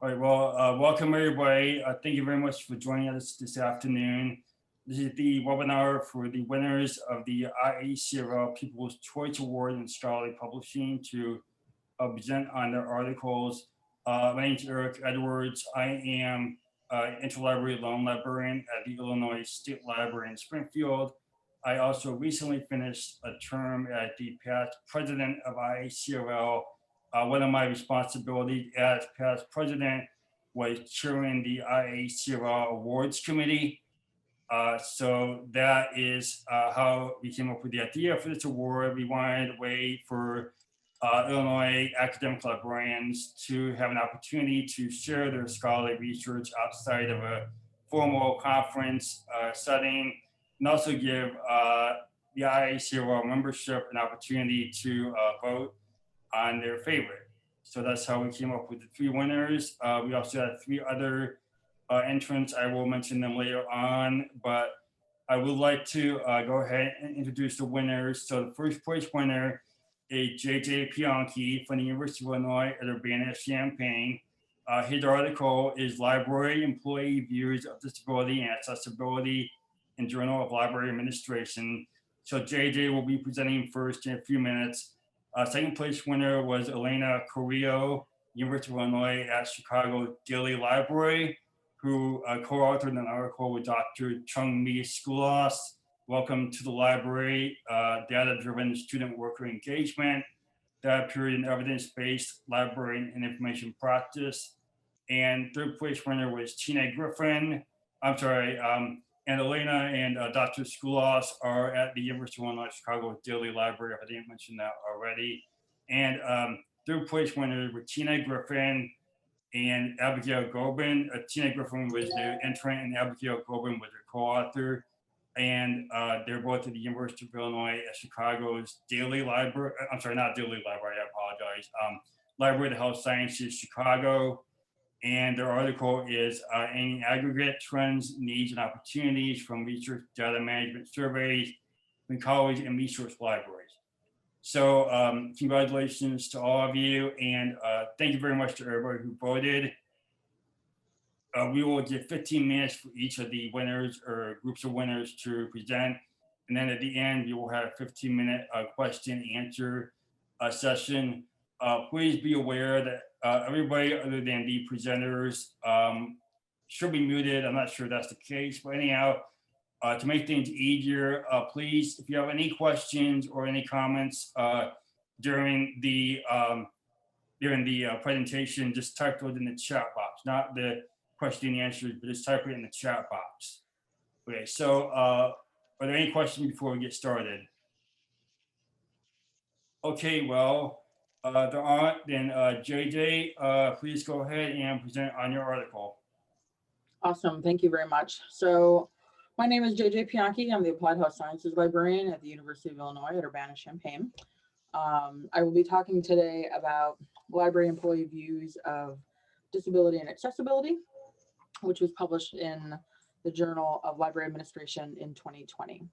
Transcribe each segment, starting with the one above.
All right, well, welcome everybody. Thank you very much for joining us this afternoon. This is the webinar for the winners of the IACRL People's Choice Award in Scholarly Publishing to present on their articles. My name is Eric Edwards. I am interlibrary loan librarian at the Illinois State Library in Springfield. I also recently finished a term as the past president of IACRL. One of my responsibilities as past president was chairing the IACRL Awards Committee. So that is how we came up with the idea for this award. We wanted a way for Illinois academic librarians to have an opportunity to share their scholarly research outside of a formal conference setting, and also give the IACRL membership an opportunity to vote on their favorite. So that's how we came up with the three winners. We also had three other entrants. I will mention them later on, but I would like to go ahead and introduce the winners. So the first place winner is JJ Pionke from the University of Illinois at Urbana-Champaign. His article is Library Employee Views of Disability and Accessibility in Journal of Library Administration. So JJ will be presenting first in a few minutes. Second place winner was Elena Carrillo, University of Illinois at Chicago Daley Library, who co-authored an article with Dr. Jung Mi Scoulas, Welcome to the Library, Data-Driven Student Worker Engagement, that appeared in Evidence-Based Library and Information Practice. And third place winner was Griffin, and Elena and Dr. Scoulas are at the University of Illinois Chicago Daley Library, if I didn't mention that already. And third place winner were Griffin and Abigail Goben. Griffin was the entrant and Abigail Goben was her co-author. And they're both at the University of Illinois at Chicago's Daley Library, not Daley Library, I apologize, Library of the Health Sciences, Chicago. And their article is Any Aggregate Trends, Needs, and Opportunities from Research Data Management Surveys in College and Research Libraries. So congratulations to all of you, and thank you very much to everybody who voted. We will give 15 minutes for each of the winners or groups of winners to present. And then at the end, we will have a 15-minute question and answer session. Please be aware that everybody other than the presenters should be muted. I'm not sure that's the case, but anyhow, to make things easier, please, if you have any questions or any comments during the presentation, just type those in the chat box, not the question and answers, but just type it in the chat box. Okay, so are there any questions before we get started? Okay, well, there aren't, then JJ, please go ahead and present on your article. Awesome, thank you very much. So my name is JJ Pionke. I'm the Applied Health Sciences Librarian at the University of Illinois at Urbana-Champaign. I will be talking today about library employee views of disability and accessibility, which was published in the Journal of Library Administration in 2020.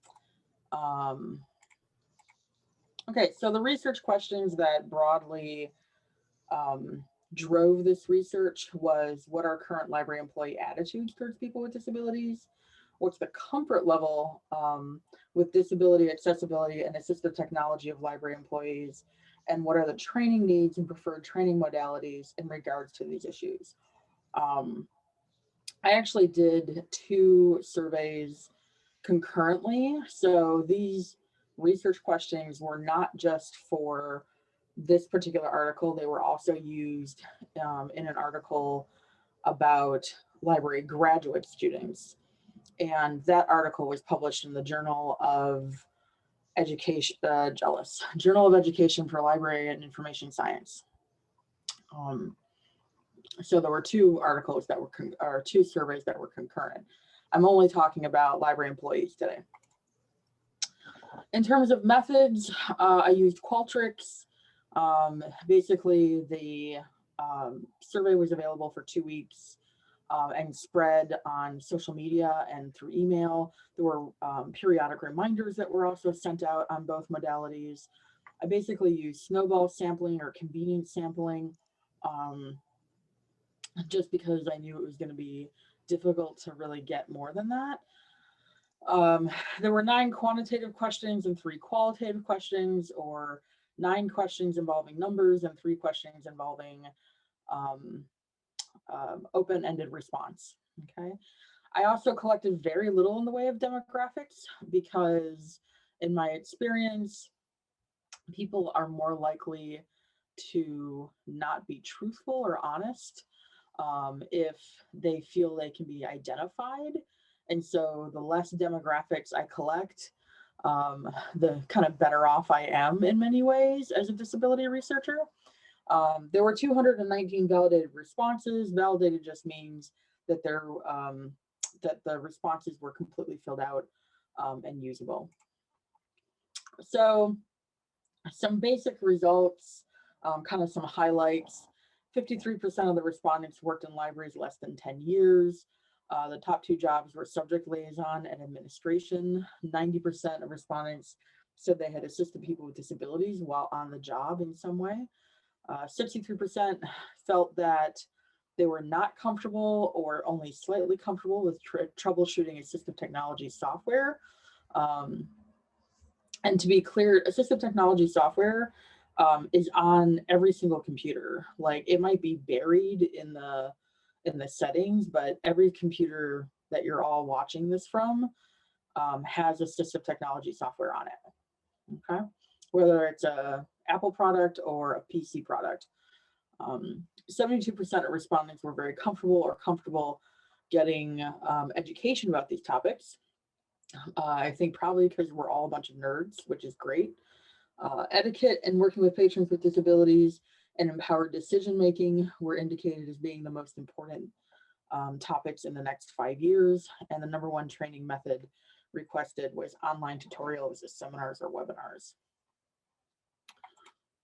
Okay, so the research questions that broadly drove this research was, what are current library employee attitudes towards people with disabilities? What's the comfort level with disability, accessibility, and assistive technology of library employees? And what are the training needs and preferred training modalities in regards to these issues? I actually did 2 surveys concurrently. So these research questions were not just for this particular article, they were also used in an article about library graduate students. And that article was published in the Journal of Education, Journal of Education for Library and Information Science. So there were 2 articles that were, 2 surveys that were concurrent. I'm only talking about library employees today. In terms of methods, I used Qualtrics. Basically, the survey was available for 2 weeks and spread on social media and through email. There were periodic reminders that were also sent out on both modalities. I basically used snowball sampling or convenience sampling. just because I knew it was going to be difficult to really get more than that. There were 9 quantitative questions and 3 qualitative questions, or 9 questions involving numbers and 3 questions involving open-ended response. Okay. I also collected very little in the way of demographics because, in my experience, people are more likely to not be truthful or honest if they feel they can be identified. And so the less demographics I collect, the kind of better off I am in many ways as a disability researcher. There were 219 validated responses. Validated just means that that the responses were completely filled out and usable. So some basic results, kind of some highlights. 53% of the respondents worked in libraries less than 10 years. The top 2 jobs were subject liaison and administration. 90% of respondents said they had assisted people with disabilities while on the job in some way. 63% felt that they were not comfortable or only slightly comfortable with troubleshooting assistive technology software. And to be clear, assistive technology software is on every single computer. Like, it might be buried in the settings, but every computer that you're all watching this from has assistive technology software on it. Okay, whether it's a Apple product or a PC product. 72% of respondents were very comfortable getting education about these topics. I think probably because we're all a bunch of nerds, which is great. Etiquette and working with patrons with disabilities and empowered decision-making were indicated as being the most important topics in the next 5 years. And the #1 training method requested was online tutorials, as seminars or webinars.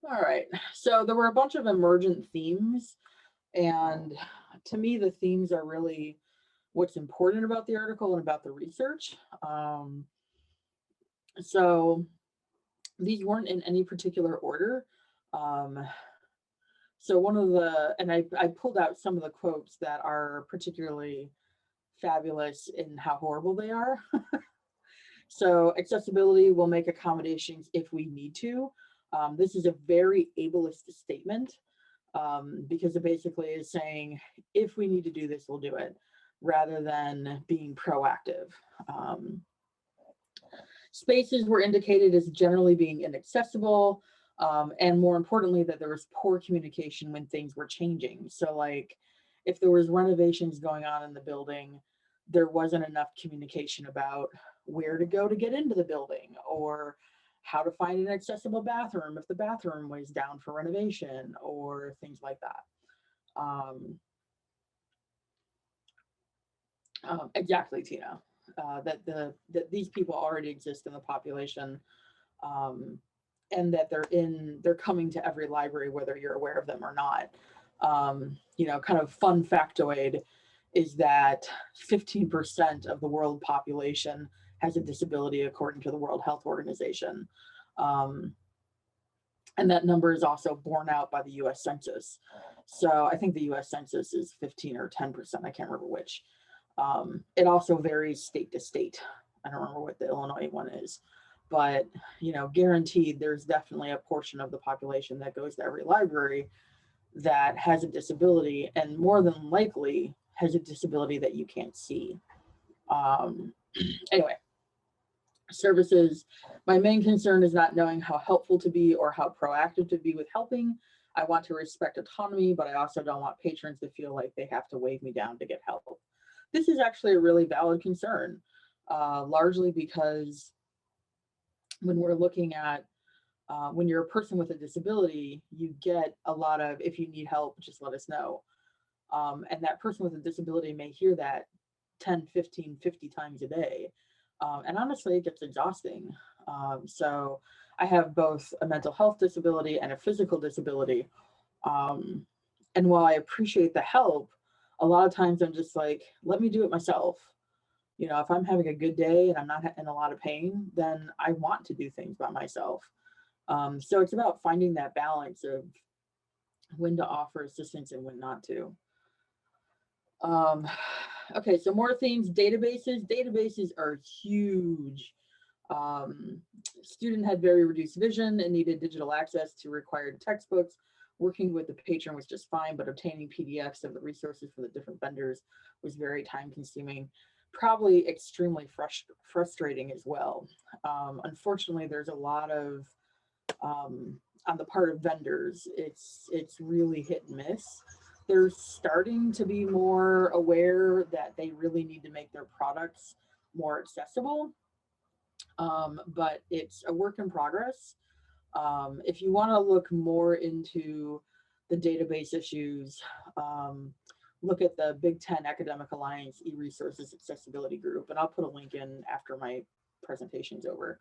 All right, so there were a bunch of emergent themes. And to me, the themes are really what's important about the article and about the research. So these weren't in any particular order. So one of the, and I pulled out some of the quotes that are particularly fabulous in how horrible they are. So accessibility will make accommodations if we need to. This is a very ableist statement because it basically is saying, if we need to do this, we'll do it, rather than being proactive. Spaces were indicated as generally being inaccessible, and more importantly, that there was poor communication when things were changing. So like, if there was renovations going on in the building, there wasn't enough communication about where to go to get into the building, or how to find an accessible bathroom if the bathroom was down for renovation, or things like that. Exactly, Tina. That these people already exist in the population, and that they're coming to every library, whether you're aware of them or not. You know, kind of fun factoid is that 15% of the world population has a disability according to the World Health Organization. And that number is also borne out by the US Census. So I think the US Census is 15 or 10%, I can't remember which. It also varies state to state. I don't remember what the Illinois one is, but you know, guaranteed there's definitely a portion of the population that goes to every library that has a disability, and more than likely has a disability that you can't see. Anyway, services. My main concern is not knowing how helpful to be or how proactive to be with helping. I want to respect autonomy, but I also don't want patrons to feel like they have to wave me down to get help. This is actually a really valid concern, largely because when we're looking at, when you're a person with a disability, you get a lot of, if you need help, just let us know. And that person with a disability may hear that 10, 15, 50 times a day. And honestly, it gets exhausting. So I have both a mental health disability and a physical disability. And while I appreciate the help, a lot of times I'm just like, let me do it myself. You know, if I'm having a good day and I'm not in a lot of pain, then I want to do things by myself. So it's about finding that balance of when to offer assistance and when not to. Okay, so more themes, databases. Databases are huge. Student had very reduced vision and needed digital access to required textbooks. Working with the patron was just fine, but obtaining PDFs of the resources for the different vendors was very time consuming, probably extremely frustrating as well. Unfortunately, there's a lot of, on the part of vendors, it's really hit and miss. They're starting to be more aware that they really need to make their products more accessible, but it's a work in progress. If you want to look more into the database issues, look at the Big Ten Academic Alliance e-resources accessibility group, and I'll put a link in after my presentation's over.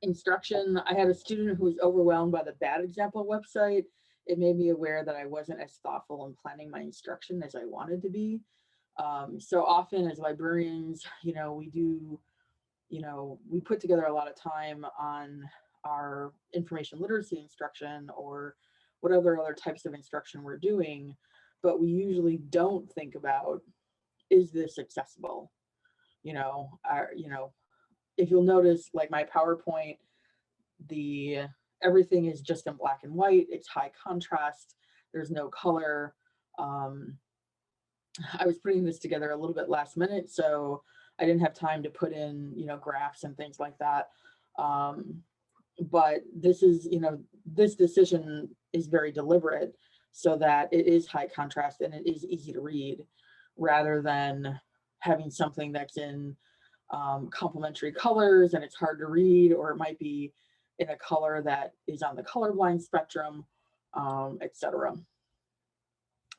Instruction, I had a student who was overwhelmed by the bad example website. It made me aware that I wasn't as thoughtful in planning my instruction as I wanted to be. So often as librarians, we do, we put together a lot of time on our information literacy instruction or whatever other types of instruction we're doing, but we usually don't think about, is this accessible? If you'll notice, like my PowerPoint, everything is just in black and white. It's high contrast. There's no color. I was putting this together a little bit last minute, so I didn't have time to put in, graphs and things like that. But this is, this decision is very deliberate so that it is high contrast and it is easy to read, rather than having something that's in complementary colors and it's hard to read, or it might be in a color that is on the colorblind spectrum, etc.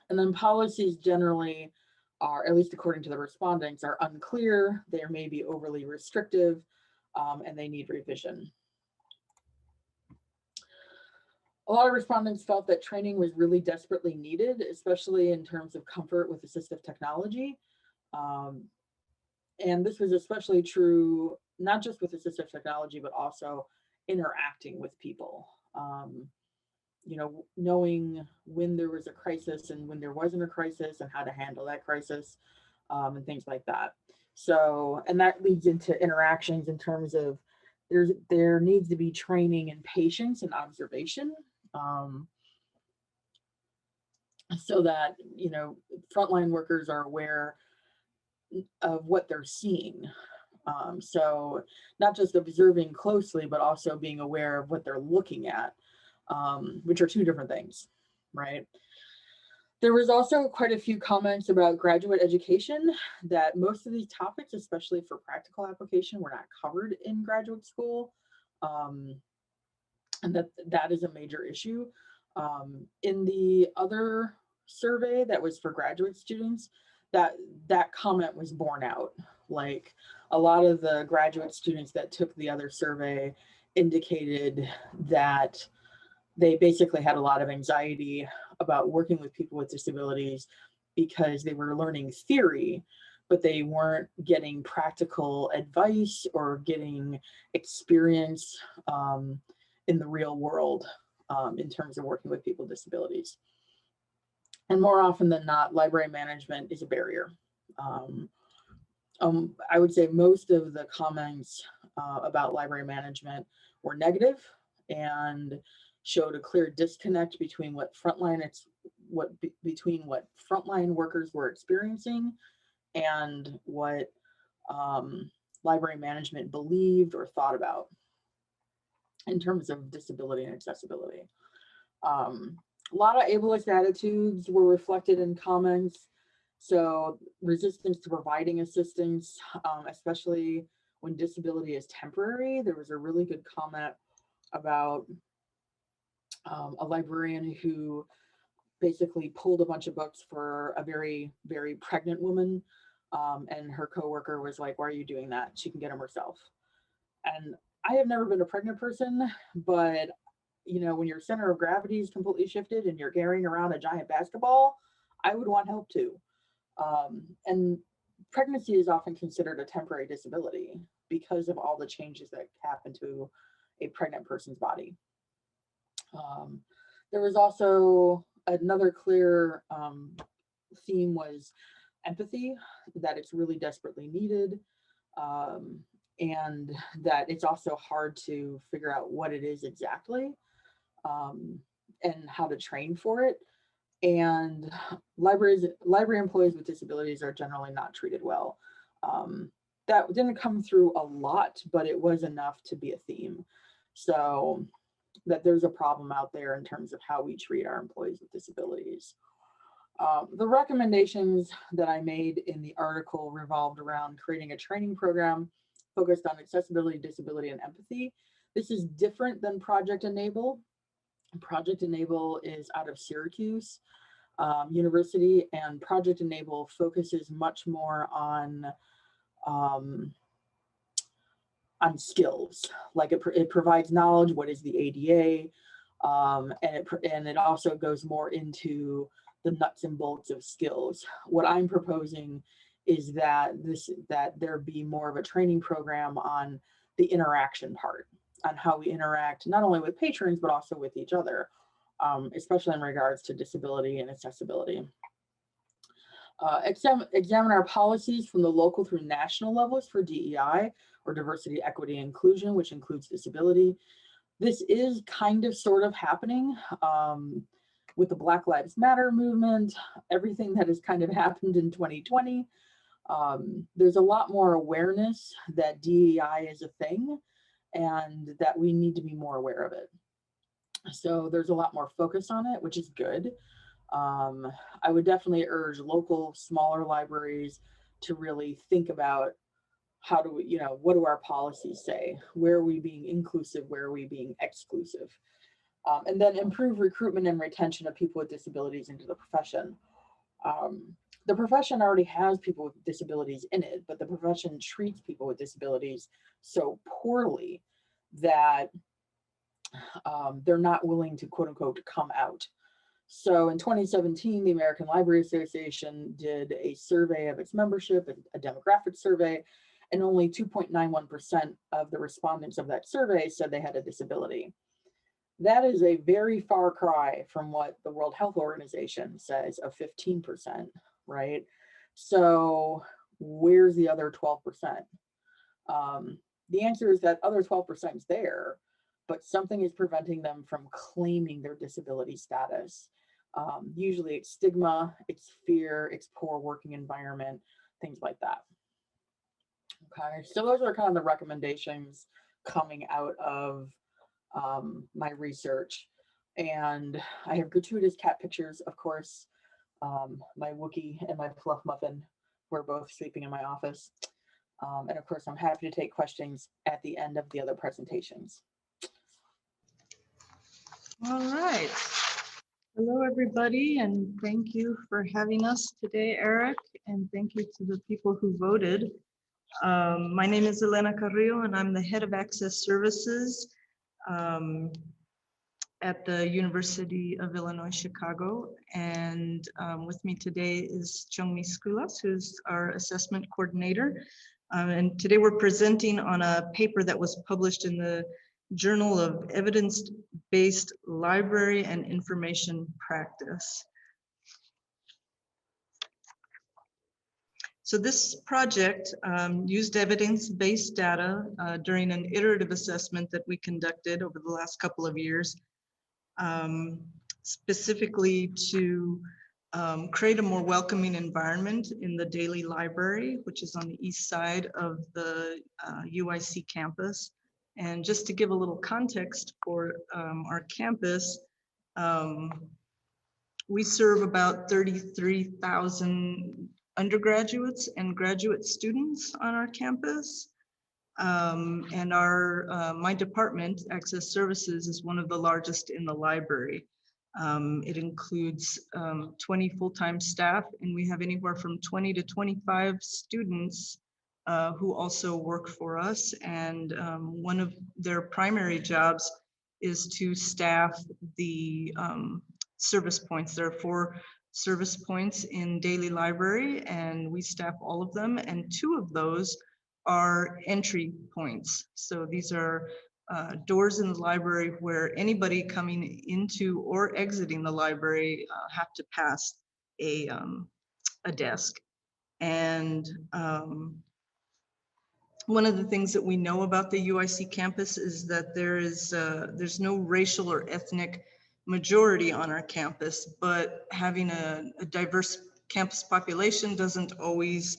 And then policies generally are, at least according to the respondents, are unclear. They may be overly restrictive, and they need revision. A lot of respondents felt that training was really desperately needed, especially in terms of comfort with assistive technology. And this was especially true, not just with assistive technology, but also interacting with people. Knowing when there was a crisis and when there wasn't a crisis and how to handle that crisis, and things like that. So, and that leads into interactions in terms of there needs to be training in patience and observation, so that, frontline workers are aware of what they're seeing. So not just observing closely, but also being aware of what they're looking at, which are two different things, right? There was also quite a few comments about graduate education, that most of these topics, especially for practical application, were not covered in graduate school, and that is a major issue. In the other survey that was for graduate students, that comment was borne out. Like, a lot of the graduate students that took the other survey indicated that they basically had a lot of anxiety about working with people with disabilities because they were learning theory, but they weren't getting practical advice or getting experience in the real world, in terms of working with people with disabilities. And more often than not, library management is a barrier. I would say most of the comments about library management were negative and showed a clear disconnect between what frontline workers were experiencing and what library management believed or thought about in terms of disability and accessibility. A lot of ableist attitudes were reflected in comments. So resistance to providing assistance, especially when disability is temporary. There was a really good comment about a librarian who basically pulled a bunch of books for a very, very pregnant woman. And her coworker was like, "Why are you doing that? She can get them herself." And I have never been a pregnant person, but when your center of gravity is completely shifted and you're carrying around a giant basketball, I would want help too. And pregnancy is often considered a temporary disability because of all the changes that happen to a pregnant person's body. There was also another clear theme was empathy, that it's really desperately needed, and that it's also hard to figure out what it is exactly, and how to train for it. And library employees with disabilities are generally not treated well. That didn't come through a lot, but it was enough to be a theme. So that there's a problem out there in terms of how we treat our employees with disabilities. The recommendations that I made in the article revolved around creating a training program focused on accessibility, disability, and empathy. This is different than Project Enable. Project Enable is out of Syracuse University, and Project Enable focuses much more on skills. Like it provides knowledge, what is the ADA, and it also goes more into the nuts and bolts of skills. What I'm proposing is that there be more of a training program on the interaction part, on how we interact not only with patrons but also with each other, especially in regards to disability and accessibility. Examine our policies from the local through national levels for DEI, or diversity, equity, and inclusion, which includes disability. This is kind of sort of happening with the Black Lives Matter movement, everything that has kind of happened in 2020. There's a lot more awareness that DEI is a thing and that we need to be more aware of it. So there's a lot more focus on it, which is good. I would definitely urge local, smaller libraries to really think about how do we, what do our policies say? Where are we being inclusive? Where are we being exclusive? And then improve recruitment and retention of people with disabilities into the profession. The profession already has people with disabilities in it, but the profession treats people with disabilities so poorly that they're not willing to, quote unquote, come out. So in 2017, the American Library Association did a survey of its membership, a demographic survey, and only 2.91% of the respondents of that survey said they had a disability. That is a very far cry from what the World Health Organization says of 15%, right? So where's the other 12%? The answer is that other 12% is there, but something is preventing them from claiming their disability status. Usually it's stigma, it's fear, it's poor working environment, things like that. Okay, so those are kind of the recommendations coming out of my research. And I have gratuitous cat pictures, of course. My Wookiee and my Fluff Muffin were both sleeping in my office. And of course, I'm happy to take questions at the end of the other presentations. All right. Hello, everybody, and thank you for having us today, Eric, and thank you to the people who voted. My name is Elena Carrillo, and I'm the head of Access Services at the University of Illinois, Chicago. And with me today is Jung Mi Scoulas, who's our assessment coordinator. And today we're presenting on a paper that was published in the Journal of Evidence-Based Library and Information Practice. So this project used evidence-based data during an iterative assessment that we conducted over the last couple of years, specifically to create a more welcoming environment in the Daley Library, which is on the east side of the UIC campus. And just to give a little context for our campus, we serve about 33,000 undergraduates and graduate students on our campus. And my department, Access Services, is one of the largest in the library. It includes 20 full-time staff, and we have anywhere from 20 to 25 students who also work for us. And one of their primary jobs is to staff the service points. There are 4 service points in Daley Library, and we staff all of them. And 2 of those are entry points. So these are doors in the library where anybody coming into or exiting the library have to pass a desk. And one of the things that we know about the UIC campus is that there's no racial or ethnic majority on our campus, but having a diverse campus population doesn't always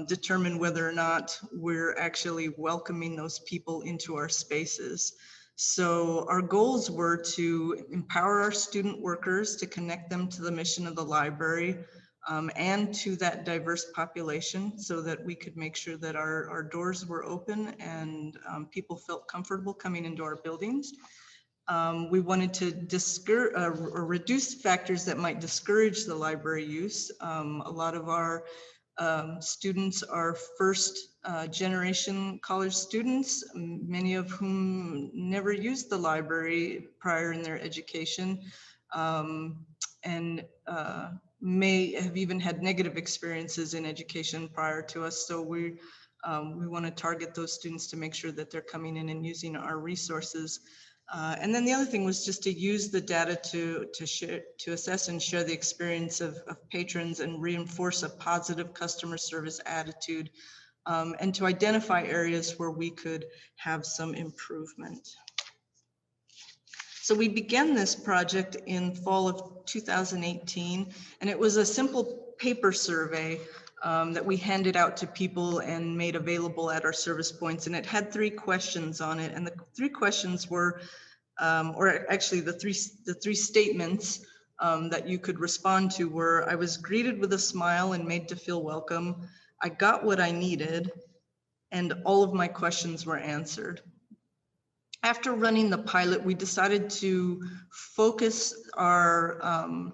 determine whether or not we're actually welcoming those people into our spaces. So our goals were to empower our student workers, to connect them to the mission of the library, and to that diverse population, so that we could make sure that our doors were open and people felt comfortable coming into our buildings. We wanted to discourage or reduce factors that might discourage the library use. A lot of our students are first generation college students, many of whom never used the library prior in their education, and may have even had negative experiences in education prior to us. So we want to target those students to make sure that they're coming in and using our resources. And then the other thing was just to use the data to assess and share the experience of patrons and reinforce a positive customer service attitude, and to identify areas where we could have some improvement. So we began this project in fall of 2018, and it was a simple paper survey that we handed out to people and made available at our service points. And it had 3 questions on it. And the 3 questions were, or actually the three statements that you could respond to were: I was greeted with a smile and made to feel welcome. I got what I needed, and all of my questions were answered. After running the pilot, we decided to focus our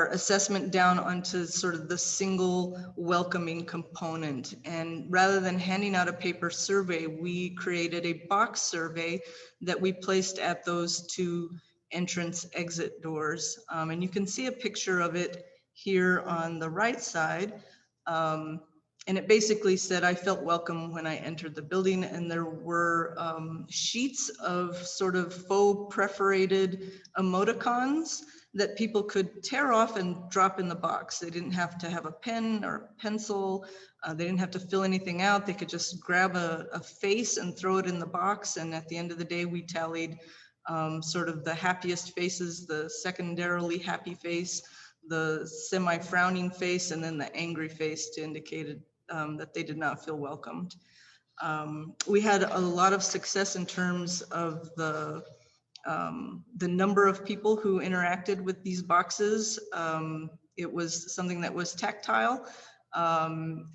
assessment down onto sort of the single welcoming component. And rather than handing out a paper survey, we created a box survey that we placed at those 2 entrance exit doors. And you can see a picture of it here on the right side. And it basically said, I felt welcome when I entered the building. And there were sheets of sort of faux perforated emoticons that people could tear off and drop in the box. They didn't have to have a pen or a pencil. They didn't have to fill anything out. They could just grab a face and throw it in the box. And at the end of the day, we tallied sort of the happiest faces, the secondarily happy face, the semi-frowning face, and then the angry face to indicate that they did not feel welcomed. We had a lot of success in terms of the number of people who interacted with these boxes. It was something that was tactile.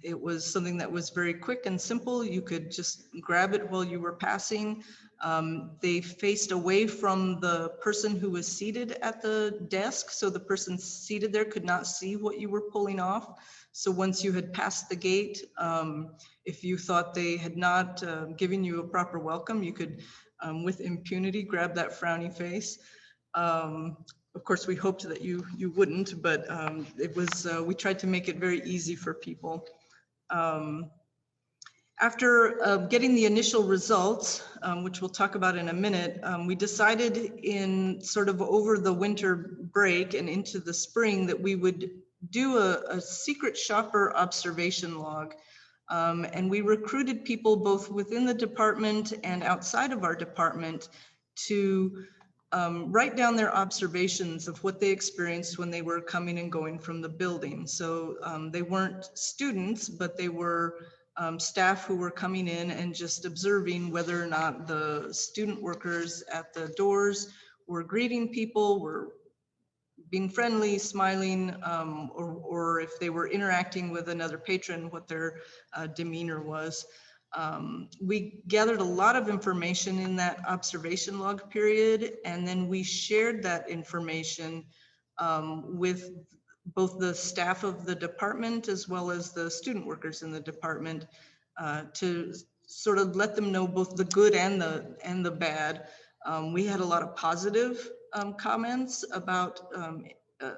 It was something that was very quick and simple. You could just grab it while you were passing. They faced away from the person who was seated at the desk, so the person seated there could not see what you were pulling off. So once you had passed the gate, if you thought they had not given you a proper welcome, you could, with impunity, grab that frowny face. Of course, we hoped that you wouldn't, but it was, we tried to make it very easy for people. After getting the initial results, which we'll talk about in a minute, we decided in sort of over the winter break and into the spring that we would do a secret shopper observation log. And we recruited people both within the department and outside of our department to write down their observations of what they experienced when they were coming and going from the building. So they weren't students, but they were staff who were coming in and just observing whether or not the student workers at the doors were greeting people, were being friendly, smiling, or if they were interacting with another patron, what their demeanor was. We gathered a lot of information in that observation log period, and then we shared that information with both the staff of the department as well as the student workers in the department to sort of let them know both the good and the bad. We had a lot of positive comments about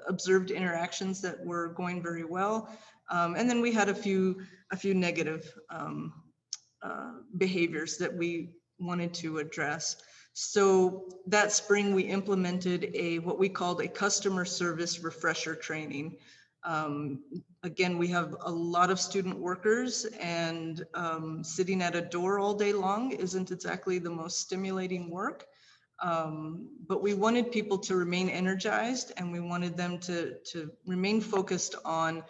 observed interactions that were going very well, and then we had a few negative behaviors that we wanted to address. So that spring, we implemented what we called a customer service refresher training. Again, we have a lot of student workers, and sitting at a door all day long isn't exactly the most stimulating work. But we wanted people to remain energized, and we wanted them to remain focused on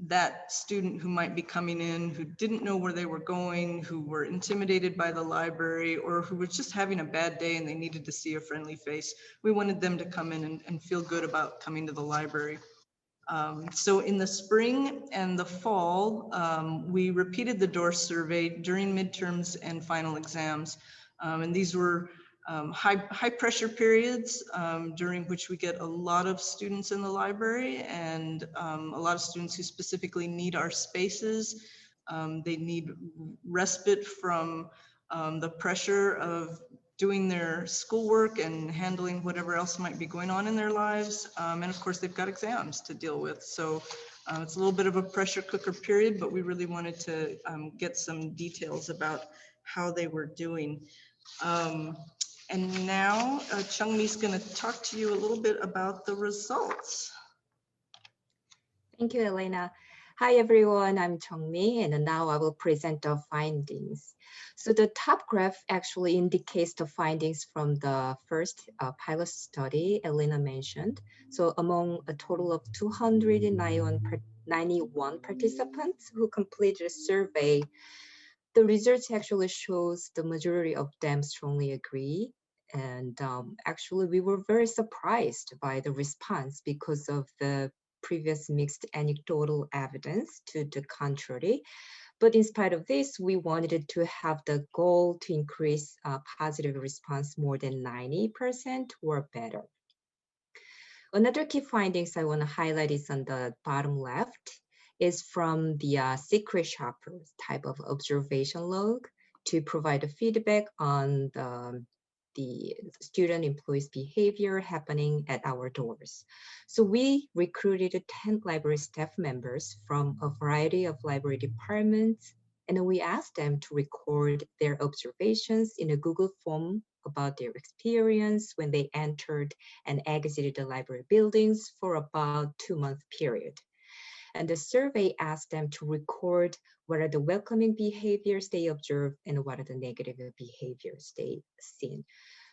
that student who might be coming in, who didn't know where they were going, who were intimidated by the library, or who was just having a bad day and they needed to see a friendly face. We wanted them to come in and feel good about coming to the library. So in the spring and the fall, we repeated the door survey during midterms and final exams. And these were high pressure periods during which we get a lot of students in the library, and a lot of students who specifically need our spaces. They need respite from the pressure of doing their schoolwork and handling whatever else might be going on in their lives. And of course, they've got exams to deal with. So it's a little bit of a pressure cooker period, but we really wanted to get some details about how they were doing. And now Jung Mi is going to talk to you a little bit about the results. Thank you, Elena. Hi, everyone. I'm Jung Mi, and now I will present the findings. So the top graph actually indicates the findings from the first pilot study Elena mentioned. So among a total of 291 participants who completed a survey, the results actually shows the majority of them strongly agree. And actually, we were very surprised by the response because of the previous mixed anecdotal evidence to the contrary. But in spite of this, we wanted to have the goal to increase positive response more than 90% or better. Another key findings I want to highlight is on the bottom left, is from the secret shoppers type of observation log to provide a feedback on the student employees' behavior happening at our doors. So we recruited 10 library staff members from a variety of library departments, and we asked them to record their observations in a Google form about their experience when they entered and exited the library buildings for about 2-month period. And the survey asked them to record what are the welcoming behaviors they observed and what are the negative behaviors they seen.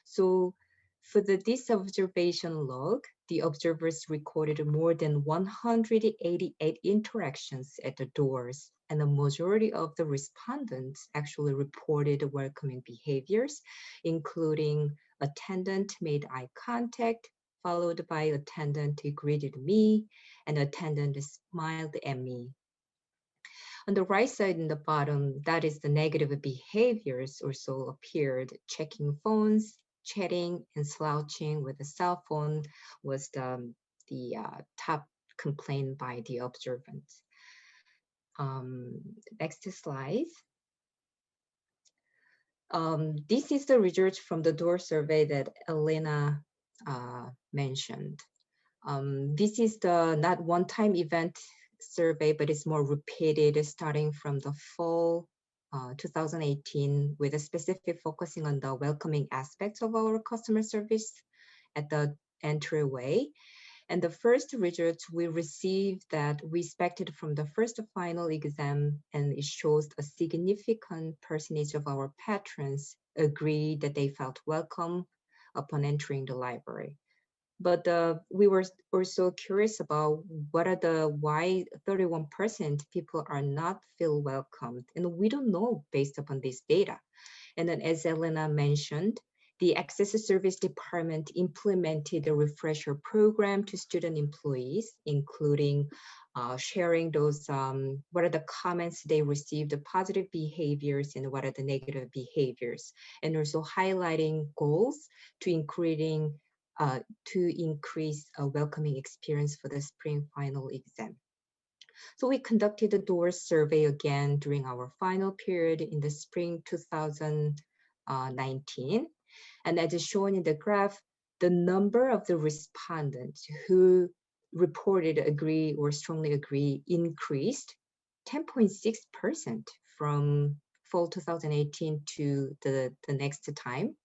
So for the disobservation log, the observers recorded more than 188 interactions at the doors, and the majority of the respondents actually reported welcoming behaviors, including attendant made eye contact, followed by attendant greeted me, and attendant smiled at me. On the right side in the bottom, that is the negative behaviors also appeared. Checking phones, chatting, and slouching with a cell phone was the top complaint by the observants. Next slide. This is the results from the door survey that Elena mentioned. This is the not one-time event survey, but it's more repeated starting from the fall 2018 with a specific focusing on the welcoming aspects of our customer service at the entryway. And the first results we received that we expected from the first final exam, and it shows a significant percentage of our patrons agree that they felt welcome upon entering the library. But we were also curious about why 31% people are not feel welcomed, and we don't know based upon this data. And then as Elena mentioned, the Access Service Department implemented a refresher program to student employees, including sharing those, what are the comments they received, the positive behaviors, and what are the negative behaviors, and also highlighting goals to increase a welcoming experience for the spring final exam. So we conducted a door survey again during our final period in the spring 2019. And as is shown in the graph, the number of the respondents who reported agree or strongly agree increased 10.6% from fall 2018 to the next time,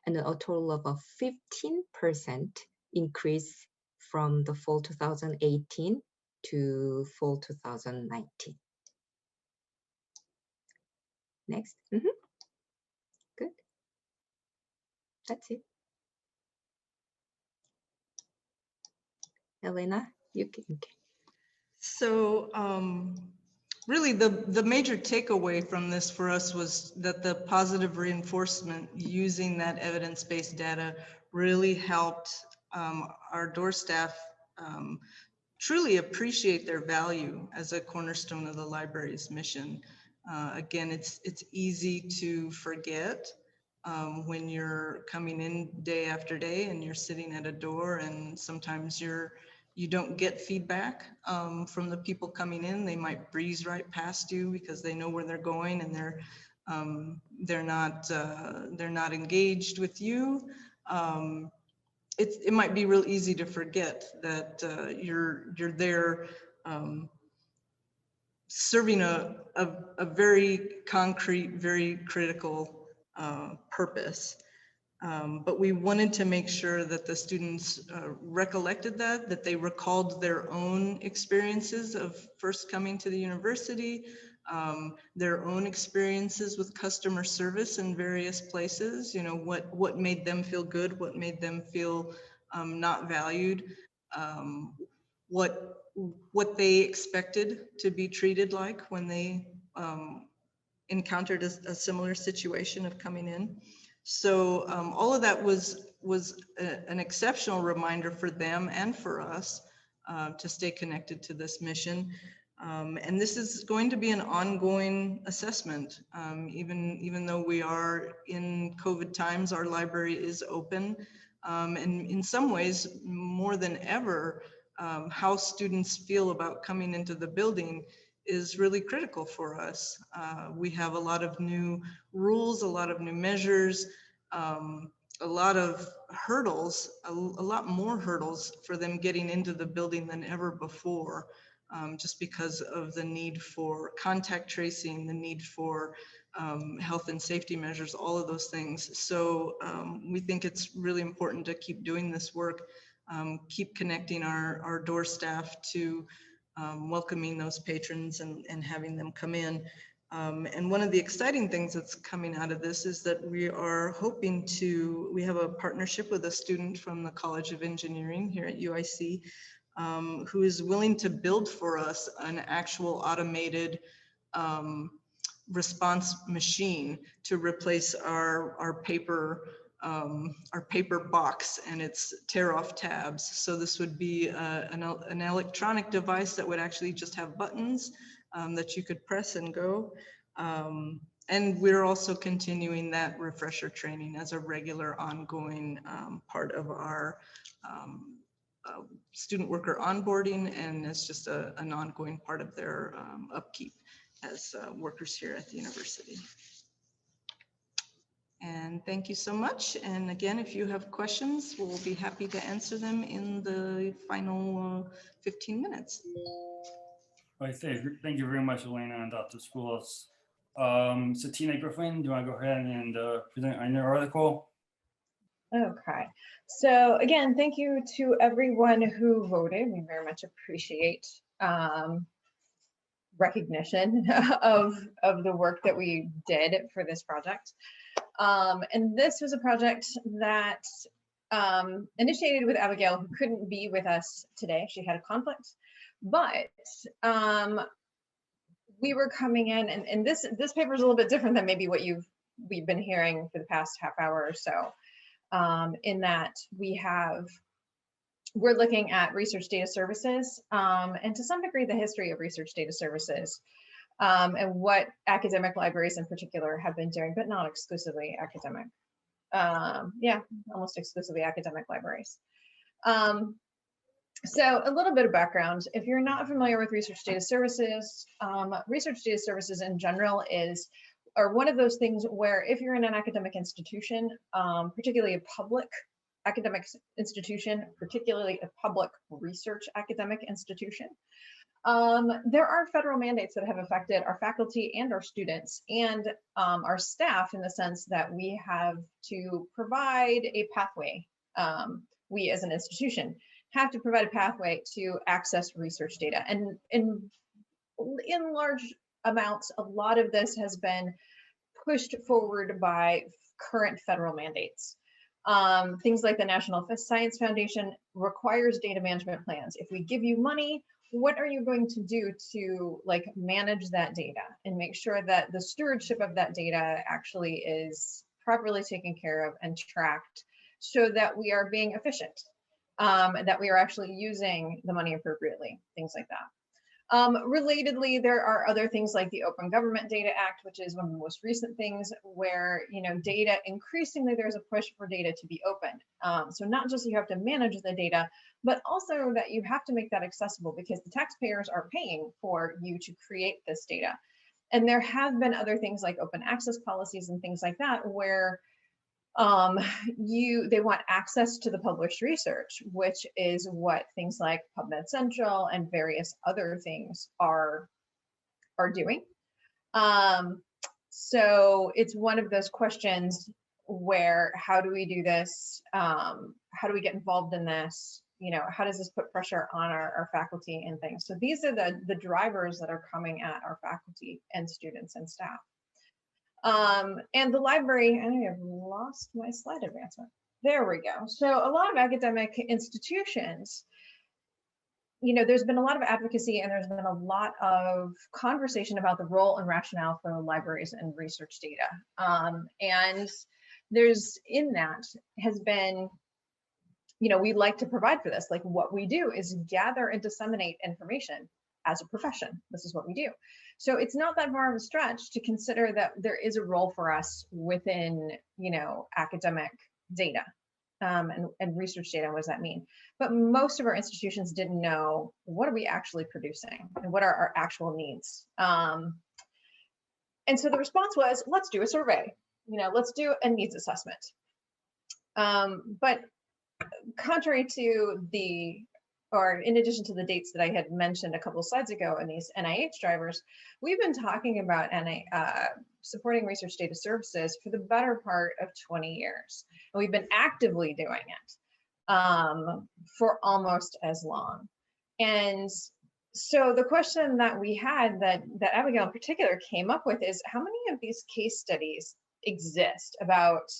and a total of a 15% increase from the fall 2018 to fall 2019. Next. Good. That's it. Elena, you can. So really the major takeaway from this for us was that the positive reinforcement using that evidence-based data really helped our door staff truly appreciate their value as a cornerstone of the library's mission. Again, it's easy to forget when you're coming in day after day and you're sitting at a door, and sometimes you don't get feedback from the people coming in. They might breeze right past you because they know where they're going, and they're not engaged with you. It might be real easy to forget that you're there serving a very concrete, very critical purpose. But we wanted to make sure that the students recollected that they recalled their own experiences of first coming to the university, their own experiences with customer service in various places, you know, what made them feel good, what made them feel not valued, what they expected to be treated like when they encountered a similar situation of coming in. So all of that was an exceptional reminder for them and for us to stay connected to this mission. And this is going to be an ongoing assessment. Even though we are in COVID times, our library is open. And in some ways, more than ever, how students feel about coming into the building is really critical for us. We have a lot of new rules, a lot of new measures, a lot of hurdles, a lot more hurdles for them getting into the building than ever before, just because of the need for contact tracing, the need for health and safety measures, all of those things. So we think it's really important to keep doing this work, keep connecting our door staff to welcoming those patrons and having them come in. And one of the exciting things that's coming out of this is that we are hoping we have a partnership with a student from the College of Engineering here at UIC, who is willing to build for us an actual automated response machine to replace our paper box and its tear-off tabs. So this would be an electronic device that would actually just have buttons that you could press and go. And we're also continuing that refresher training as a regular ongoing part of our student worker onboarding, and as just an ongoing part of their upkeep as workers here at the university. And thank you so much. And again, if you have questions, we'll be happy to answer them in the final 15 minutes. Right, thank you very much, Elena and Dr. Scoulas. So Tina Griffin, do you want to go ahead and present on your article? Okay, so again, thank you to everyone who voted. We very much appreciate recognition of the work that we did for this project. And this was a project that initiated with Abigail, who couldn't be with us today. She had a conflict, but we were coming in, and this paper is a little bit different than maybe what we've been hearing for the past half hour or so, in that we're looking at research data services, and to some degree the history of research data services, and what academic libraries in particular have been doing, but not exclusively academic. Yeah, almost exclusively academic libraries. So a little bit of background. If you're not familiar with research data services in general are one of those things where if you're in an academic institution, particularly a public academic institution, particularly a public research academic institution, There are federal mandates that have affected our faculty and our students and our staff, in the sense that we have to provide a pathway. We as an institution have to provide a pathway to access research data. And in large amounts, a lot of this has been pushed forward by current federal mandates. Things like the National Science Foundation requires data management plans. If we give you money, what are you going to do to like manage that data and make sure that the stewardship of that data actually is properly taken care of and tracked, so that we are being efficient, that we are actually using the money appropriately, things like that. Relatedly, there are other things like the Open Government Data Act, which is one of the most recent things where, you know, data, increasingly there's a push for data to be open. So not just you have to manage the data, but also that you have to make that accessible, because the taxpayers are paying for you to create this data. And there have been other things like open access policies and things like that, where they want access to the published research, which is what things like PubMed Central and various other things are doing. So it's one of those questions where, how do we do this? How do we get involved in this? You know, how does this put pressure on our faculty and things? So these are the drivers that are coming at our faculty and students and staff. And the library, I think I've lost my slide advancement. There we go. So a lot of academic institutions, you know, there's been a lot of advocacy and there's been a lot of conversation about the role and rationale for libraries and research data. And there's, in that has been, you know, we like to provide for this. Like, what we do is gather and disseminate information as a profession. This is what we do. So it's not that far of a stretch to consider that there is a role for us within, you know, academic data and research data. What does that mean? But most of our institutions didn't know, what are we actually producing and what are our actual needs? And so the response was, let's do a survey. You know, let's do a needs assessment. But contrary to in addition to the dates that I had mentioned a couple of slides ago in these NIH drivers, we've been talking about supporting research data services for the better part of 20 years. And we've been actively doing it for almost as long. And so the question that we had, that Abigail in particular came up with, is how many of these case studies exist about,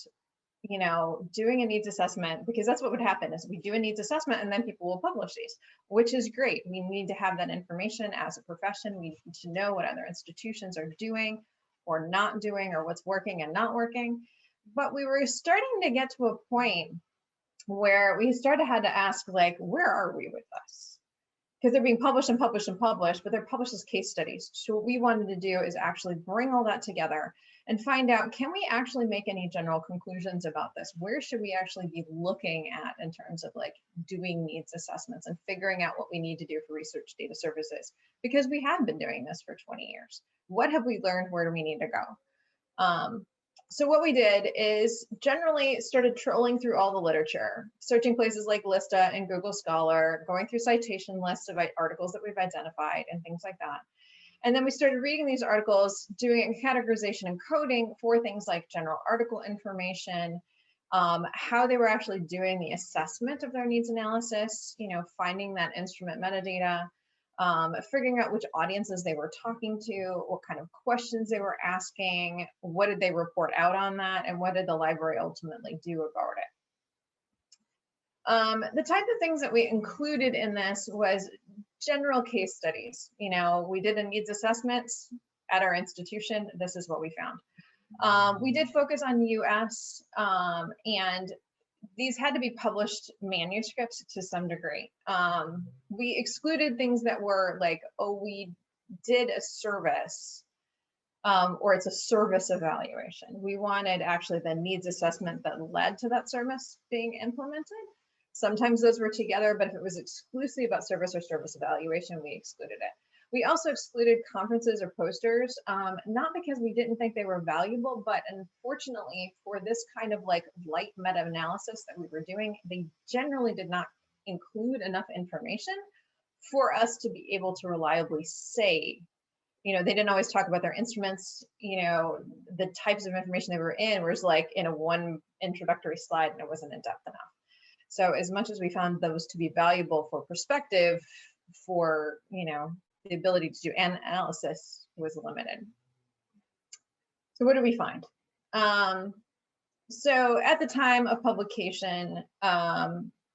you know, doing a needs assessment? Because that's what would happen, is we do a needs assessment and then people will publish these, which is great. We need to have that information as a profession. We need to know what other institutions are doing or not doing, or what's working and not working. But we were starting to get to a point where we had to ask, like, where are we with this? Because they're being published and published and published, but they're published as case studies. So what we wanted to do is actually bring all that together and find out, can we actually make any general conclusions about this? Where should we actually be looking at in terms of like doing needs assessments and figuring out what we need to do for research data services? Because we have been doing this for 20 years. What have we learned? Where do we need to go? So what we did is generally started trolling through all the literature, searching places like Lista and Google Scholar, going through citation lists of articles that we've identified and things like that. And then we started reading these articles, doing a categorization and coding for things like general article information, how they were actually doing the assessment of their needs analysis, you know, finding that instrument metadata, figuring out which audiences they were talking to, what kind of questions they were asking, what did they report out on that, and what did the library ultimately do about it. The type of things that we included in this was general case studies. You know, we did a needs assessment at our institution. This is what we found. We did focus on US, and these had to be published manuscripts to some degree. We excluded things that were like, oh, we did a service, or it's a service evaluation. We wanted actually the needs assessment that led to that service being implemented. Sometimes those were together, but if it was exclusively about service or service evaluation, we excluded it. We also excluded conferences or posters, not because we didn't think they were valuable, but unfortunately for this kind of like light meta-analysis that we were doing, they generally did not include enough information for us to be able to reliably say, you know, they didn't always talk about their instruments, you know, the types of information they were in was like in a one introductory slide and it wasn't in depth enough. So as much as we found those to be valuable for perspective, for, you know, the ability to do analysis was limited. So what did we find? So at the time of publication,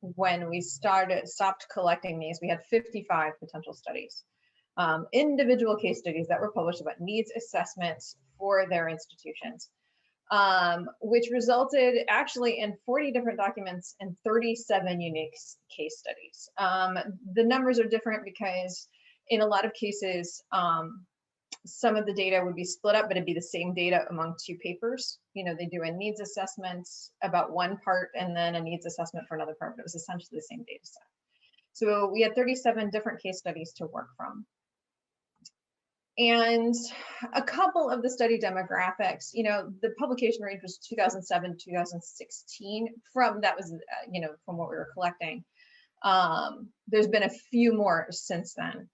when we stopped collecting these, we had 55 potential studies, individual case studies that were published about needs assessments for their institutions, which resulted actually in 40 different documents and 37 unique case studies. The numbers are different because in a lot of cases, some of the data would be split up, but it'd be the same data among two papers. You know, they do a needs assessment about one part and then a needs assessment for another part, but it was essentially the same data set. So we had 37 different case studies to work from. And a couple of the study demographics, you know, the publication range was 2007, 2016. That was, you know, from what we were collecting. There's been a few more since then.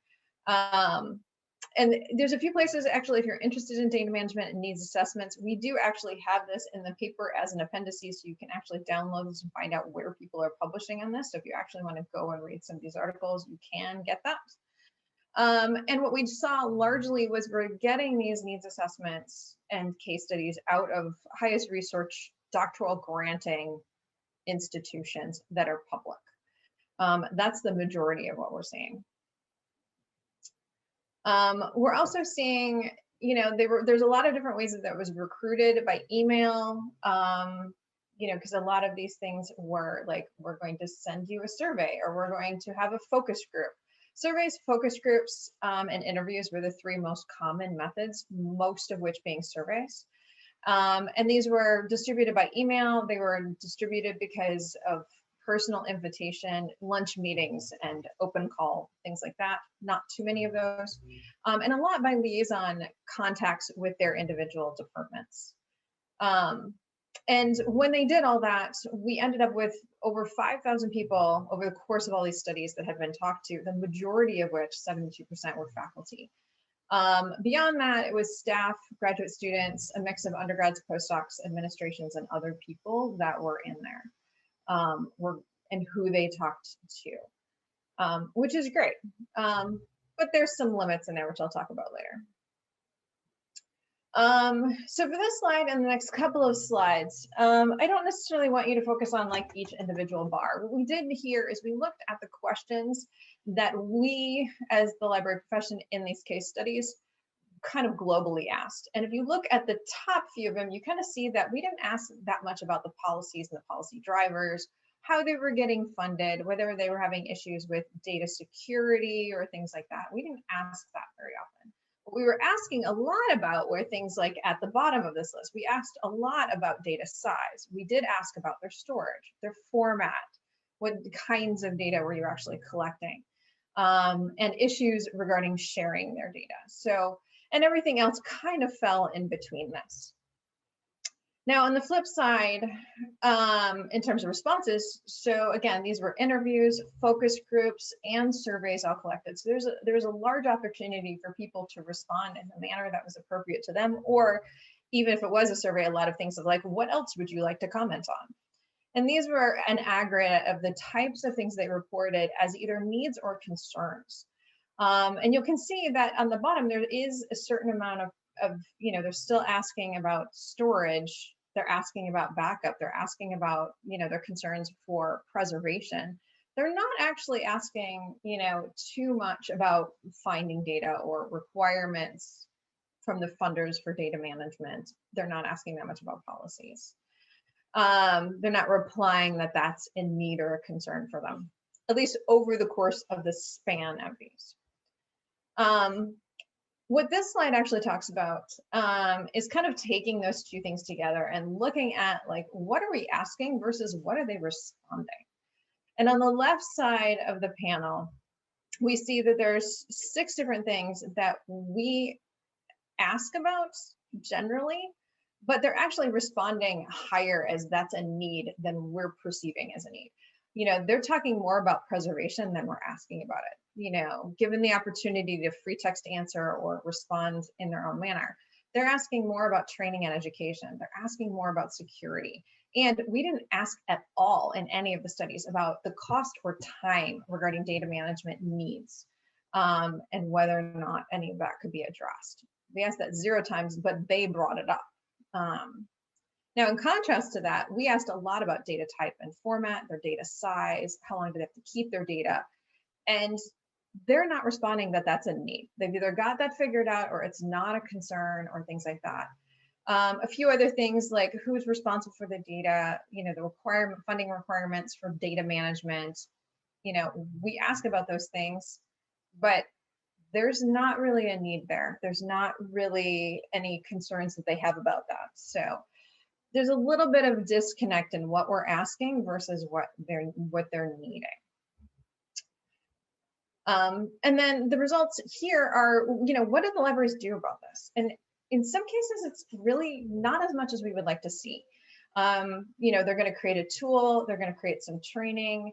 And there's a few places, actually, if you're interested in data management and needs assessments, we do actually have this in the paper as an appendices, so you can actually download this and find out where people are publishing on this. So if you actually want to go and read some of these articles, you can get that. And what we saw largely was we're getting these needs assessments and case studies out of highest research doctoral granting institutions that are public. That's the majority of what we're seeing. We're also seeing, you know, there's a lot of different ways that was recruited by email, you know, because a lot of these things were like, we're going to send you a survey or we're going to have a focus group. Surveys, focus groups, and interviews were the three most common methods, most of which being surveys. And these were distributed by email. They were distributed because of personal invitation, lunch meetings, and open call, things like that. Not too many of those. And a lot by liaison contacts with their individual departments. And when they did all that, we ended up with over 5,000 people over the course of all these studies that had been talked to, the majority of which, 72%, were faculty. Beyond that, it was staff, graduate students, a mix of undergrads, postdocs, administrations, and other people that were in there. And who they talked to, which is great. But there's some limits in there, which I'll talk about later. So for this slide and the next couple of slides, I don't necessarily want you to focus on like each individual bar. What we did here is we looked at the questions that we, as the library profession in these case studies, kind of globally asked. And if you look at the top few of them, you kind of see that we didn't ask that much about the policies and the policy drivers, how they were getting funded, whether they were having issues with data security or things like that. We didn't ask that very often. What we were asking a lot about were things like at the bottom of this list. We asked a lot about data size. We did ask about their storage, their format, what kinds of data were you actually collecting, and issues regarding sharing their data. So, and everything else kind of fell in between this. Now, on the flip side, in terms of responses, so again, these were interviews, focus groups, and surveys all collected. So there's a large opportunity for people to respond in the manner that was appropriate to them, or even if it was a survey, a lot of things of like, what else would you like to comment on? And these were an aggregate of the types of things they reported as either needs or concerns. And you can see that on the bottom, there is a certain amount of, you know, they're still asking about storage, they're asking about backup, they're asking about, you know, their concerns for preservation. They're not actually asking, you know, too much about finding data or requirements from the funders for data management. They're not asking that much about policies. They're not replying that that's a need or a concern for them, at least over the course of the span of these. What this slide actually talks about is kind of taking those two things together and looking at like, what are we asking versus what are they responding? And on the left side of the panel, we see that there's 6 different things that we ask about generally, but they're actually responding higher as that's a need than we're perceiving as a need. they're talking more about preservation than we're asking about it. Given the opportunity to free text answer or respond in their own manner, they're asking more about training and education. They're asking more about security. And we didn't ask at all in any of the studies about the cost or time regarding data management needs, and whether or not any of that could be addressed. We asked that 0 times, but they brought it up. Now, in contrast to that, we asked a lot about data type and format, their data size, how long do they have to keep their data, and they're not responding that that's a need. They've either got that figured out or it's not a concern or things like that. A few other things like who's responsible for the data, the funding requirements for data management. We ask about those things, but there's not really a need there. There's not really any concerns that they have about that. So there's a little bit of disconnect in what we're asking versus what they're needing. And then the results here are, what do the libraries do about this? And in some cases, it's really not as much as we would like to see. They're going to create a tool, they're going to create some training.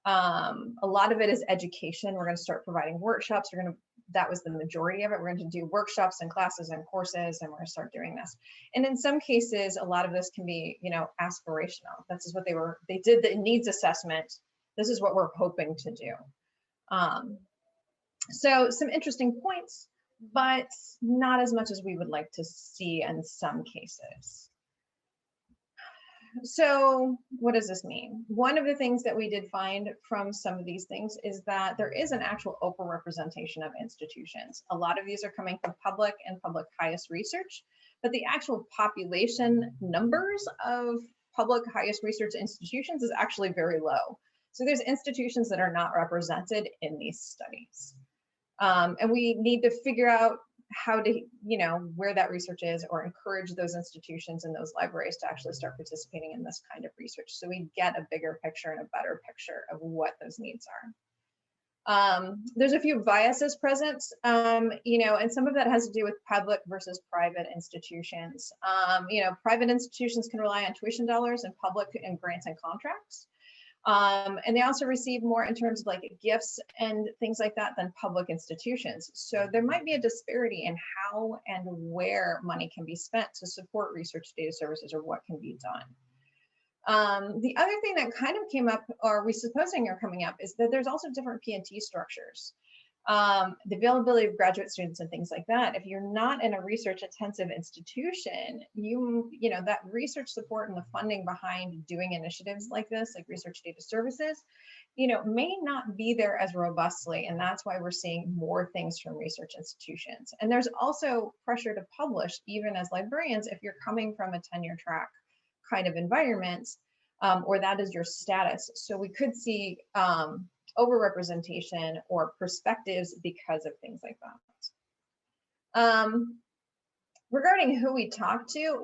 A lot of it is education. We're going to start providing workshops. That was the majority of it. We're going to do workshops and classes and courses, and we're going to start doing this. And in some cases, a lot of this can be, aspirational. This is what they did the needs assessment. This is what we're hoping to do. So some interesting points, but not as much as we would like to see in some cases. So what does this mean? One of the things that we did find from some of these things is that there is an actual overrepresentation of institutions. A lot of these are coming from public and public highest research, but the actual population numbers of public highest research institutions is actually very low. So there's institutions that are not represented in these studies. And we need to figure out how to, where that research is, or encourage those institutions and those libraries to actually start participating in this kind of research, so we get a bigger picture and a better picture of what those needs are. There's a few biases present, and some of that has to do with public versus private institutions. Private institutions can rely on tuition dollars, and public and grants and contracts. And they also receive more in terms of like gifts and things like that than public institutions. So there might be a disparity in how and where money can be spent to support research data services, or what can be done. The other thing that kind of came up, or we're supposing are coming up, is that there's also different P&T structures. The availability of graduate students and things like that. If you're not in a research intensive institution, that research support and the funding behind doing initiatives like this, like research data services, may not be there as robustly. And that's why we're seeing more things from research institutions. And there's also pressure to publish, even as librarians, if you're coming from a tenure track kind of environment, or that is your status. So we could see overrepresentation or perspectives because of things like that. Regarding who we talk to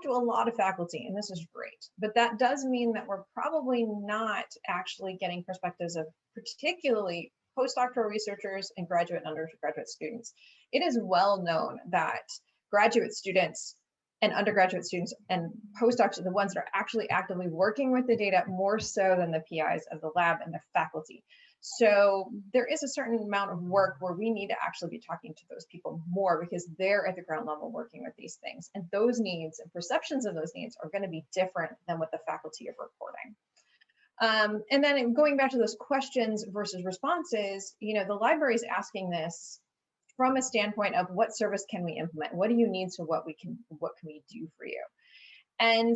a lot of faculty, and this is great, but that does mean that we're probably not actually getting perspectives of particularly postdoctoral researchers and graduate and undergraduate students. It is well known that graduate students and undergraduate students and postdocs are the ones that are actually actively working with the data more so than the PIs of the lab and the faculty. So there is a certain amount of work where we need to actually be talking to those people more, because they're at the ground level working with these things. And those needs and perceptions of those needs are going to be different than what the faculty are reporting. And then going back to those questions versus responses, the library is asking this from a standpoint of what service can we implement? What do you need? So what can we do for you? And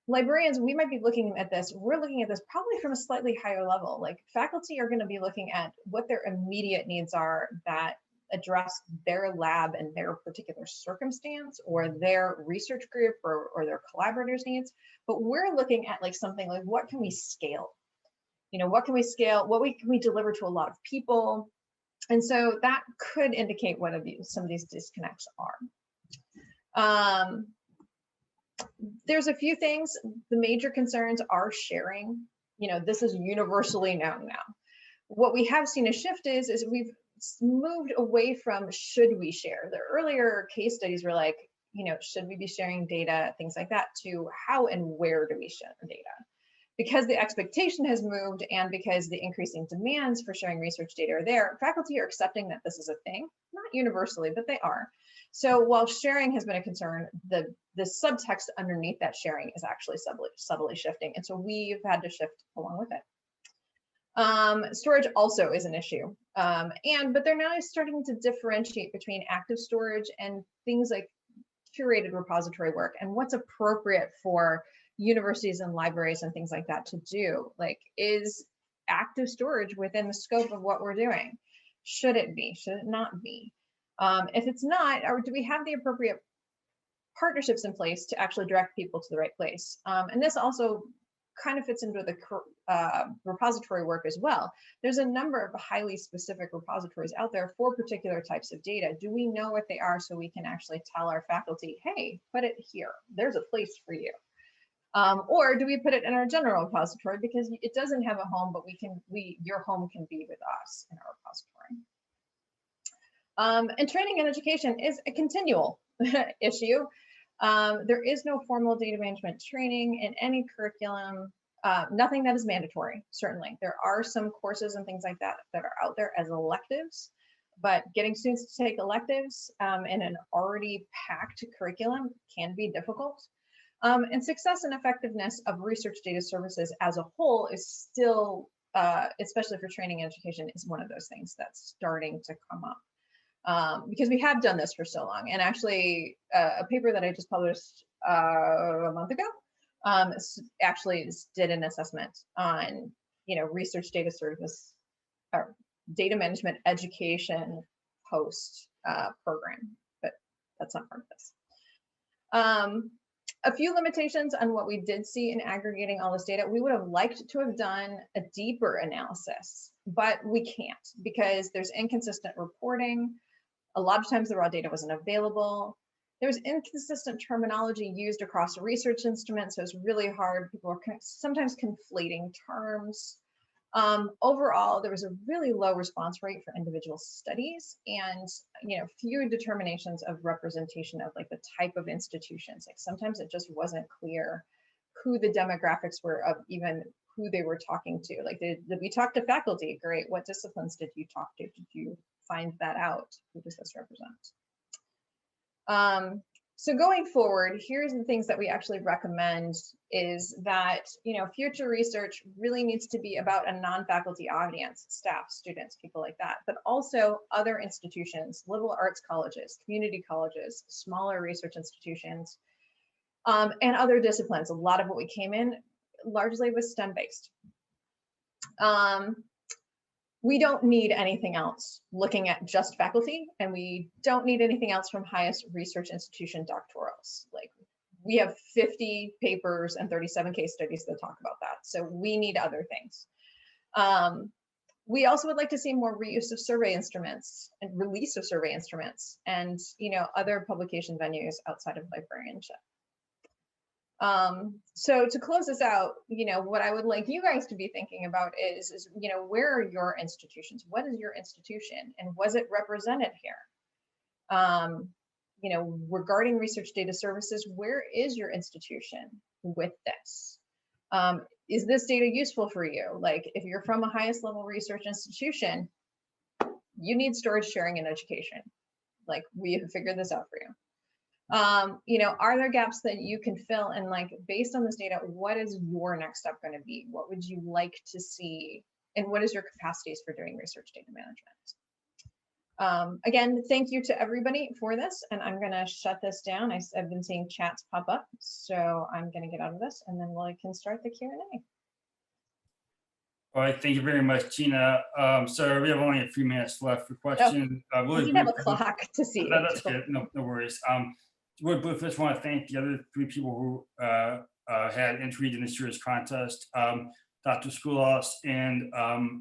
librarians, we might be looking at this, we're looking at this probably from a slightly higher level. Like faculty are going to be looking at what their immediate needs are that address their lab and their particular circumstance, or their research group, or their collaborators' needs. But we're looking at like something like, what can we scale? What can we scale? What can we deliver to a lot of people? And so that could indicate what some of these disconnects are. There's a few things. The major concerns are sharing. This is universally known now. What we have seen a shift is we've moved away from should we share. The earlier case studies were like, should we be sharing data, things like that, to how and where do we share data. because the expectation has moved and because the increasing demands for sharing research data are there, faculty are accepting that this is a thing, not universally, but they are. So while sharing has been a concern, the subtext underneath that sharing is actually subtly shifting. And so we've had to shift along with it. Storage also is an issue. But they're now starting to differentiate between active storage and things like curated repository work and what's appropriate for universities and libraries and things like that to do. Like, is active storage within the scope of what we're doing? Should it be? Should it not be? If it's not, or do we have the appropriate partnerships in place to actually direct people to the right place? And this also kind of fits into the repository work as well. There's a number of highly specific repositories out there for particular types of data. Do we know what they are so we can actually tell our faculty, hey, put it here, there's a place for you? Or do we put it in our general repository because it doesn't have a home, but your home can be with us in our repository. And training and education is a continual issue. There is no formal data management training in any curriculum, nothing that is mandatory, certainly. There are some courses and things like that that are out there as electives, but getting students to take electives in an already packed curriculum can be difficult. And success and effectiveness of research data services as a whole is still, especially for training and education, is one of those things that's starting to come up. Because we have done this for so long. And actually, a paper that I just published a month ago actually did an assessment on, research data service or data management education post program, but that's not part of this. A few limitations on what we did see in aggregating all this data. We would have liked to have done a deeper analysis, but we can't because there's inconsistent reporting. A lot of times the raw data wasn't available. There's inconsistent terminology used across research instruments, so it's really hard. People are sometimes conflating terms. Overall, there was a really low response rate for individual studies and, few determinations of representation of like the type of institutions. Like sometimes it just wasn't clear who the demographics were of even who they were talking to. Like did we talk to faculty? Great. What disciplines did you talk to? Did you find that out? Who does this represent? So going forward, here's the things that we actually recommend is that, future research really needs to be about a non-faculty audience, staff, students, people like that, but also other institutions, liberal arts colleges, community colleges, smaller research institutions, and other disciplines. A lot of what we came in largely was STEM-based. We don't need anything else looking at just faculty, and we don't need anything else from highest research institution doctorals. Like we have 50 papers and 37 case studies that talk about that. So we need other things. We also would like to see more reuse of survey instruments and release of survey instruments and, other publication venues outside of librarianship. So to close this out, what I would like you guys to be thinking about is where are your institutions? What is your institution and was it represented here? Regarding research data services, where is your institution with this? Is this data useful for you? Like if you're from a highest level research institution, you need storage, sharing, and education. Like we have figured this out for you. Are there gaps that you can fill? And like, based on this data, what is your next step going to be? What would you like to see? And what is your capacities for doing research data management? Again, thank you to everybody for this. And I'm going to shut this down. I've been seeing chats pop up. So I'm going to get out of this and then we can start the Q&A. All right, thank you very much, Gina. So we have only a few minutes left for questions. We didn't have a clock to see. That's good. No worries. We just want to thank the other three people who had entries in this year's contest. Dr. Scoulas and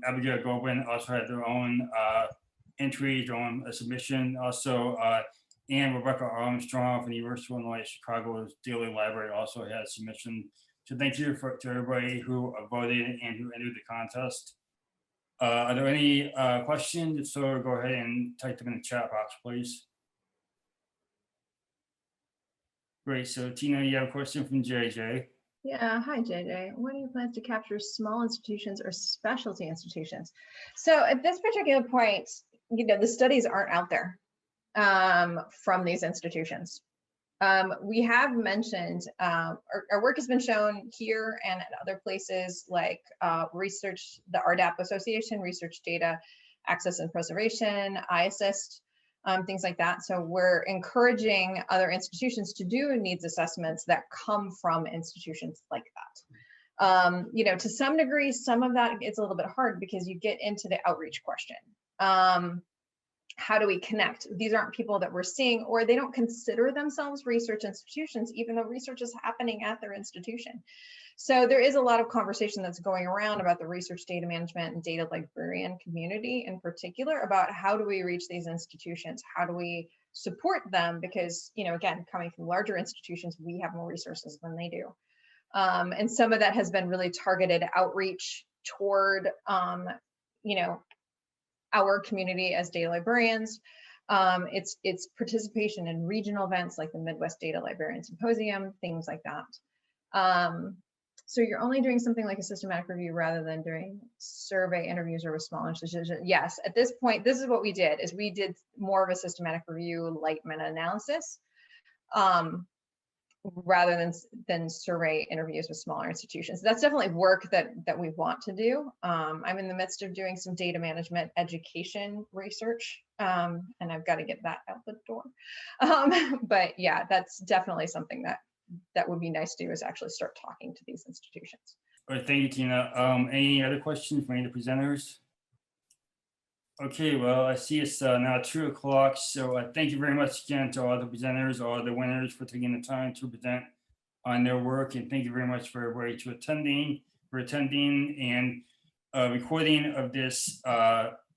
Abigail Goben also had their own entries, their own submission. Also, and Rebecca Armstrong from the University of Illinois Chicago's Daley Library also had a submission. So thank you to everybody who voted and who entered the contest. Are there any questions? So go ahead and type them in the chat box, please. Great. So Tina, you have a question from JJ. Yeah, hi JJ. What do you plan to capture small institutions or specialty institutions? So at this particular point, the studies aren't out there from these institutions. We have mentioned, our work has been shown here and at other places like research, the RDAP Association, Research Data Access and Preservation, IASSIST, things like that. So we're encouraging other institutions to do needs assessments that come from institutions like that. To some degree, some of that it's a little bit hard because you get into the outreach question. How do we connect? These aren't people that we're seeing, or they don't consider themselves research institutions, even though research is happening at their institution. So there is a lot of conversation that's going around about the research data management and data librarian community in particular about how do we reach these institutions? How do we support them? Because, again, coming from larger institutions, we have more resources than they do. And some of that has been really targeted outreach toward, our community as data librarians. It's participation in regional events like the Midwest Data Librarian Symposium, things like that. So you're only doing something like a systematic review rather than doing survey interviews or with small institutions. Yes, at this point, this is what we did, is we did more of a systematic review, light meta-analysis, rather than survey interviews with smaller institutions. That's definitely work that we want to do. I'm in the midst of doing some data management education research, and I've got to get that out the door. But yeah, that's definitely something that would be nice to do, is actually start talking to these institutions. All right, thank you, Tina. Any other questions from any of the presenters? Okay, well, I see it's now 2 o'clock, so thank you very much again to all the presenters, all the winners for taking the time to present on their work, and thank you very much for everybody for attending and recording of this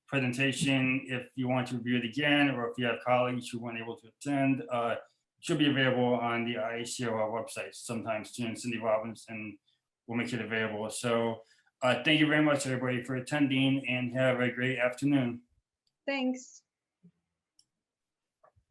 presentation. If you want to review it again, or if you have colleagues who weren't able to attend, should be available on the IACRL website sometime soon. Cindy Robinson will make it available. So thank you very much, everybody, for attending, and have a great afternoon. Thanks.